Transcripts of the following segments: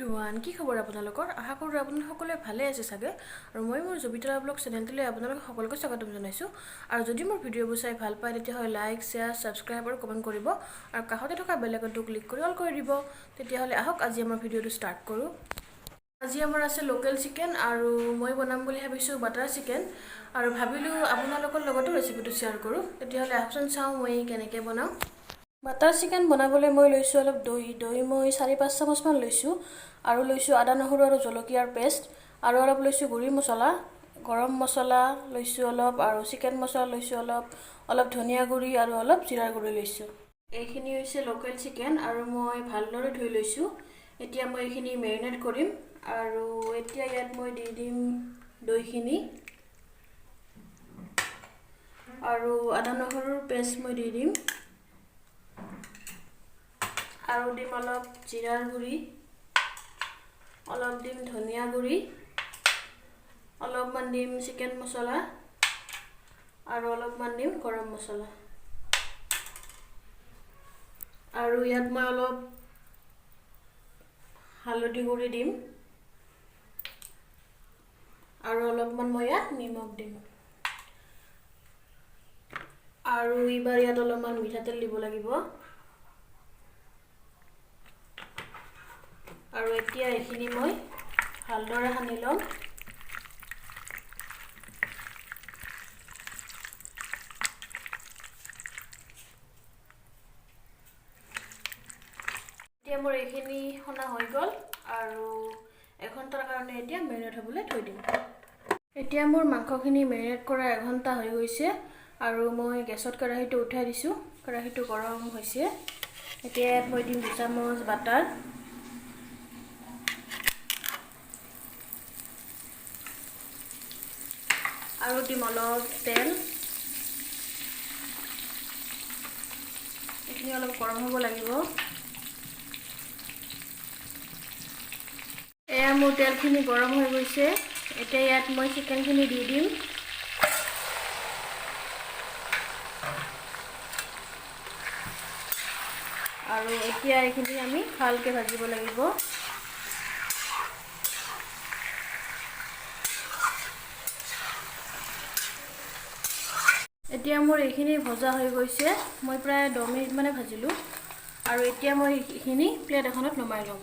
Everyone কি খবৰ আপোনালোকৰ আশা কৰোঁ আপোনালোক সকলোৱে ভালে আছে চাগে আৰু মই মোৰ জবিতা ব্লগ চেনেলটোলৈ আপোনালোক সকলোকে স্বাগতম জনাইছোঁ আৰু যদি মোৰ ভিডিঅ'বোৰ চাই ভাল পায় তেতিয়াহ'লে লাইক শ্বেয়াৰ ছাবস্ক্ৰাইব আৰু কমেণ্ট কৰিব আৰু কাষতে থকা বেল আইকনটো ক্লিক কৰি অল কৰি দিব তেতিয়াহ'লে আহক আজি আমাৰ ভিডিঅ'টো ষ্টাৰ্ট কৰোঁ আজি আমাৰ আছে লোকেল চিকেন আৰু মই বনাম বুলি ভাবিছোঁ বাটাৰ চিকেন আৰু ভাবিলোঁ আপোনালোকৰ লগতো ৰেচিপিটো শ্বেয়াৰ কৰোঁ তেতিয়াহ'লে আহকচোন চাওঁ মই কেনেকৈ বনাওঁ বাটাৰ চিকেন বনাবলৈ মই লৈছোঁ অলপ দৈ মই 4-5 চামুচমান লৈছোঁ আৰু লৈছোঁ আদা নহৰু আৰু জলকীয়াৰ পেষ্ট আৰু অলপ লৈছোঁ গুড়ি মছলা গৰম মছলা লৈছোঁ অলপ আৰু চিকেন মছলা লৈছোঁ অলপ ধনিয়া গুড়ি আৰু অলপ জিৰাৰ গুড়ি লৈছোঁ এইখিনি হৈছে লোকেল চিকেন আৰু মই ভালদৰে ধুই লৈছোঁ এতিয়া মই এইখিনি মেৰিনেট কৰিম আৰু এতিয়া ইয়াত মই দি দিম দৈখিনি আৰু আদা নহৰুৰ পেষ্ট মই দি দিম আৰু দিম অলপ জিৰাৰ গুড়ি অলপ দিম ধনিয়া গুড়ি অলপমান দিম চিকেন মছলা আৰু অলপমান দিম গৰম মছলা আৰু ইয়াত মই অলপ হালধি গুড়ি দিম আৰু অলপমান মই ইয়াত নিমখ দিম আৰু এইবাৰ ইয়াত অলপমান মিঠাতেল দিব লাগিব আৰু এতিয়া এইখিনি মই ভালদৰে সানি লম এতিয়া মোৰ এইখিনি সনা হৈ গ'ল আৰু এঘণ্টাৰ কাৰণে এতিয়া মেৰিনেট হ'বলৈ থৈ দিম এতিয়া মোৰ মাংসখিনি মেৰিনেট কৰা এঘণ্টা হৈ গৈছে আৰু মই গেছত কেৰাহীটো উঠাই দিছোঁ কেৰাহীটো গৰম হৈছে এতিয়া ইয়াত মই দিম 2 চামুচ বাটাৰ আৰু দিম অলপ তেল এইখিনি অলপ গৰম হ'ব লাগিব এয়া মোৰ তেলখিনি গৰম হৈ গৈছে এতিয়া ইয়াত মই চিকেনখিনি দি দিম আৰু এতিয়া এইখিনি আমি ভালকৈ ভাজিব লাগিব এতিয়া মোৰ এইখিনি ভজা হৈ গৈছে মই প্ৰায় 10 মিনিট মানে ভাজিলোঁ আৰু এতিয়া মই এইখিনি প্লেট এখনত নমাই ল'ম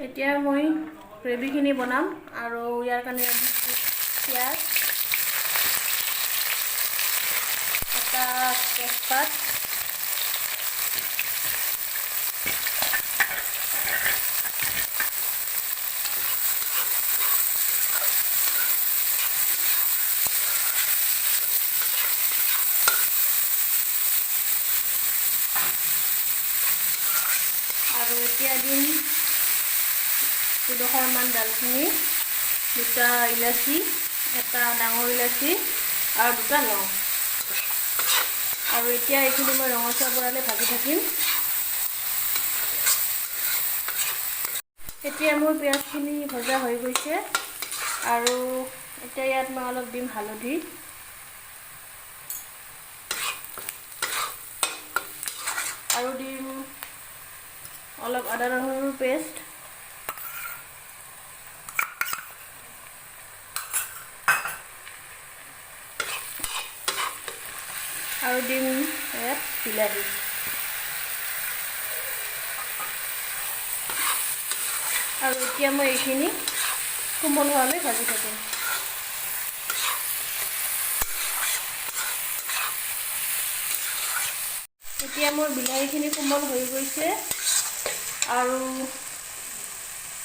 এতিয়া মই গ্ৰেভিখিনি বনাম আৰু ইয়াৰ কাৰণে পিঁয়াজ এটা তেজপাত আৰু এতিয়া দিম 2-3মান দালচিনি 2টা ইলাচি এটা ডাঙৰ ইলাচি আৰু 2টা লং আৰু এতিয়া এইখিনি মই ৰঙচুৱা পৰালে ভাজি থাকিম এতিয়া মোৰ পিঁয়াজখিনি ভজা হৈ গৈছে আৰু এতিয়া ইয়াত মই অলপ দিম হালধি আৰু দিম অলপ আদা নহৰুৰ পেষ্ট আৰু দিম ইয়াত বিলাহী আৰু এতিয়া মই এইখিনি কোমল হোৱালৈ ভাজি থাকিম এতিয়া মোৰ বিলাহীখিনি কোমল হৈ গৈছে আৰু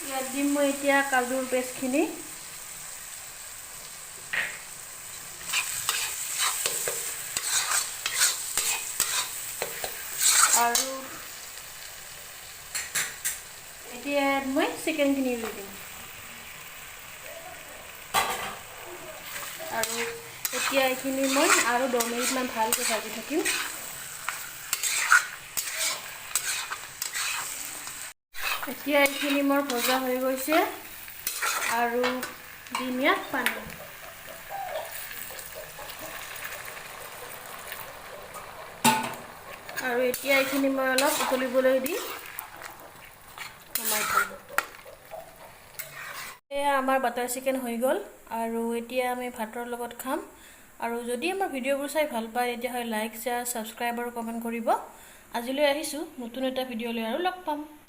ইয়াত দিম মই এতিয়া কাজুৰ পেষ্টখিনি আৰু এতিয়া মই চিকেনখিনি দি দিম আৰু এতিয়া এইখিনি মই আৰু 10 মিনিটমান ভালকৈ ভাজি থাকিম এতিয়া এইখিনি মোৰ ভজা হৈ গৈছে আৰু দিম ইয়াত পানী আৰু এতিয়া এইখিনি মই অলপ উতলিবলৈ দি নমাই থ'ম। এয়া আমাৰ বাটাৰ চিকেন হৈ গ'ল আৰু এতিয়া আমি ভাতৰ লগত খাম। আৰু যদি আমাৰ ভিডিঅ'বোৰ চাই ভাল পায় তেতিয়াহ'লে লাইক, শ্বেয়াৰ, ছাবস্ক্ৰাইব আৰু কমেণ্ট কৰিব। আজিলৈ আহিছোঁ, নতুন এটা ভিডিঅ' লৈ আৰু লগ পাম।